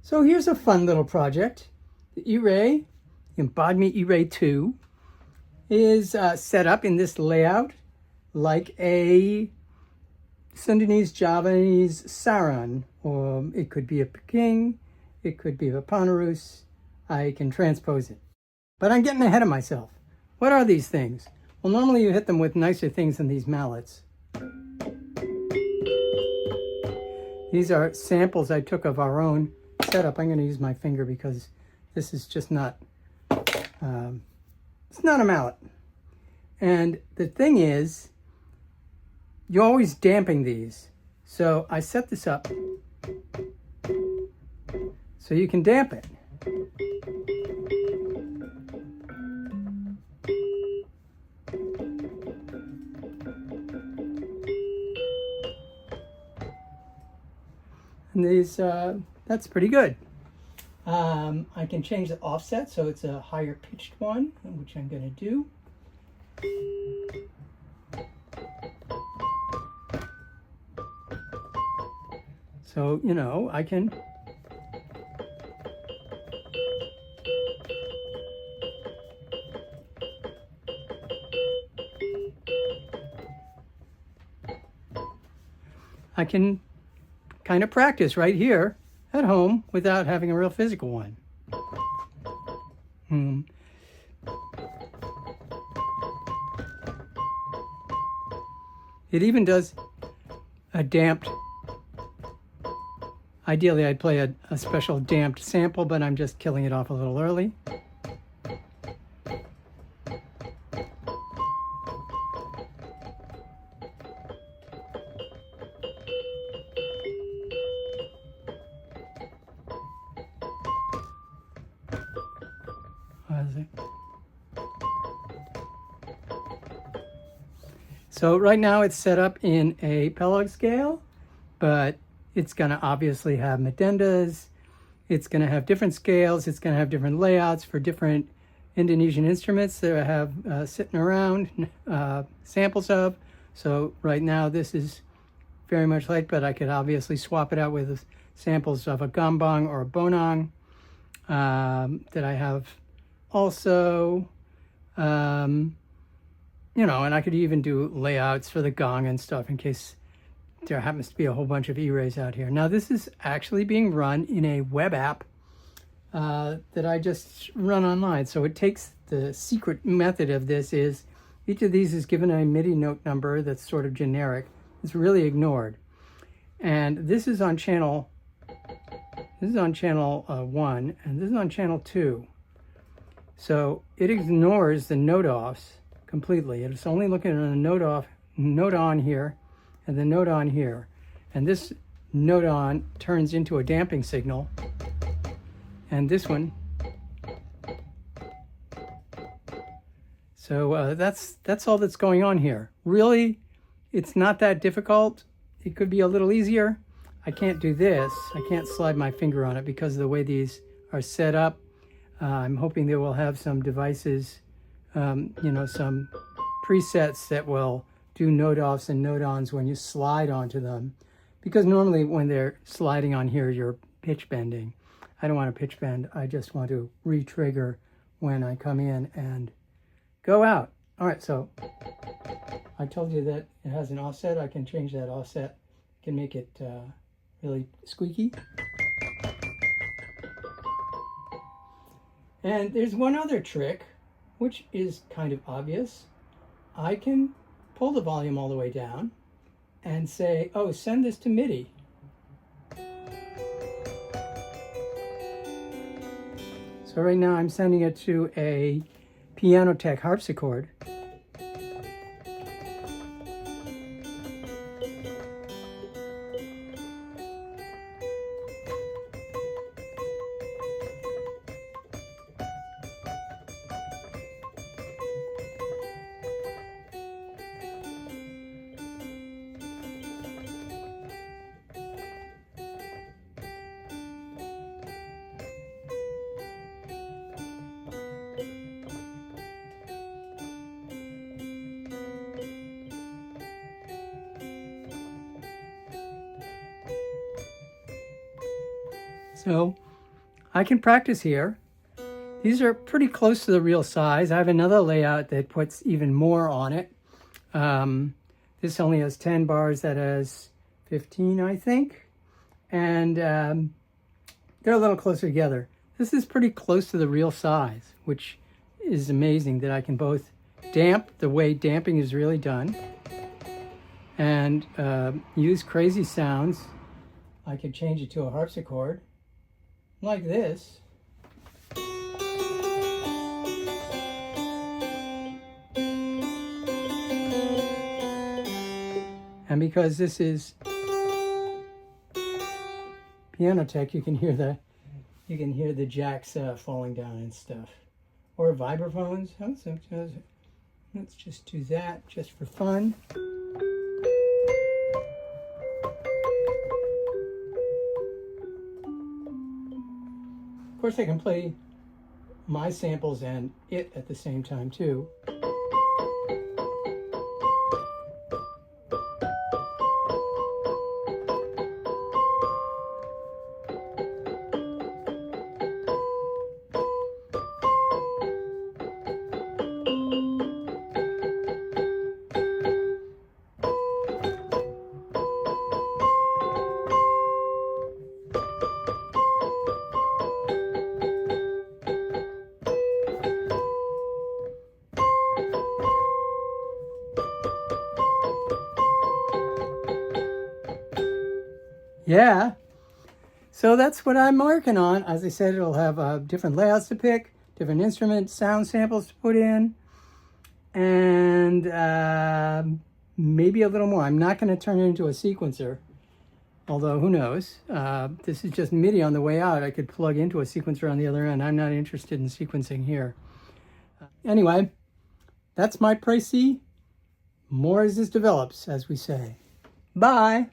So here's a fun little project. The ERAE, ERAE II, is set up in this layout like a Sundanese Javanese saron, or it could be a Peking, it could be a Panarus. I can transpose it. But I'm getting ahead of myself. What are these things? Well, normally you hit them with nicer things than these mallets. These are samples I took of our own setup. I'm going to use my finger because this is just not, it's not a mallet. And the thing is, you're always damping these. So I set this up so you can damp it. And these, that's pretty good. I can change the offset so it's a higher pitched one, which I'm going to do. So, you know, I can kind of practice right here at home without having a real physical one. It even does a damped. Ideally, I'd play a special damped sample, but I'm just killing it off a little early. So right now it's set up in a Pelog scale, but it's going to obviously have medendas. It's going to have different scales. It's going to have different layouts for different Indonesian instruments that I have sitting around samples of. So right now this is very much light, but I could obviously swap it out with samples of a gambang or a bonang that I have also. You know, and I could even do layouts for the gong and stuff in case there happens to be a whole bunch of ERAEs out here. Now, this is actually being run in a web app that I just run online. So it takes the secret method of this is each of these is given a MIDI note number that's sort of generic. It's really ignored. And this is on channel, 1, and this is on channel 2. So it ignores the note offs completely. It's only looking at a note on here, and the note on here. And this note on turns into a damping signal. And this one. So that's all that's going on here. Really, it's not that difficult. It could be a little easier. I can't do this. I can't slide my finger on it because of the way these are set up. I'm hoping they will have some devices, you know, some presets that will do note offs and note ons when you slide onto them. Because normally when they're sliding on here, you're pitch bending. I don't want to pitch bend. I just want to re-trigger when I come in and go out. All right, so I told you that it has an offset. I can change that offset. I can make it really squeaky. And there's one other trick, which is kind of obvious. I can pull the volume all the way down and say, oh, send this to MIDI. So right now I'm sending it to a Pianotech harpsichord. So I can practice here. These are pretty close to the real size. I have another layout that puts even more on it. This only has 10 bars, that has 15, I think. And they're a little closer together. This is pretty close to the real size, which is amazing that I can both damp the way damping is really done and use crazy sounds. I could change it to a harpsichord like this. And because this is piano tech, you can hear the jacks falling down and stuff. Or vibraphones. Let's just do that just for fun. Of course, I can play my samples and it at the same time too. Yeah, so that's what I'm working on. As I said, it'll have different layouts to pick, different instrument sound samples to put in, and maybe a little more. I'm not going to turn it into a sequencer, although who knows. This is just MIDI on the way out. I could plug into a sequencer on the other end. I'm not interested in sequencing here. Anyway, that's my précis. More as this develops, as we say. Bye.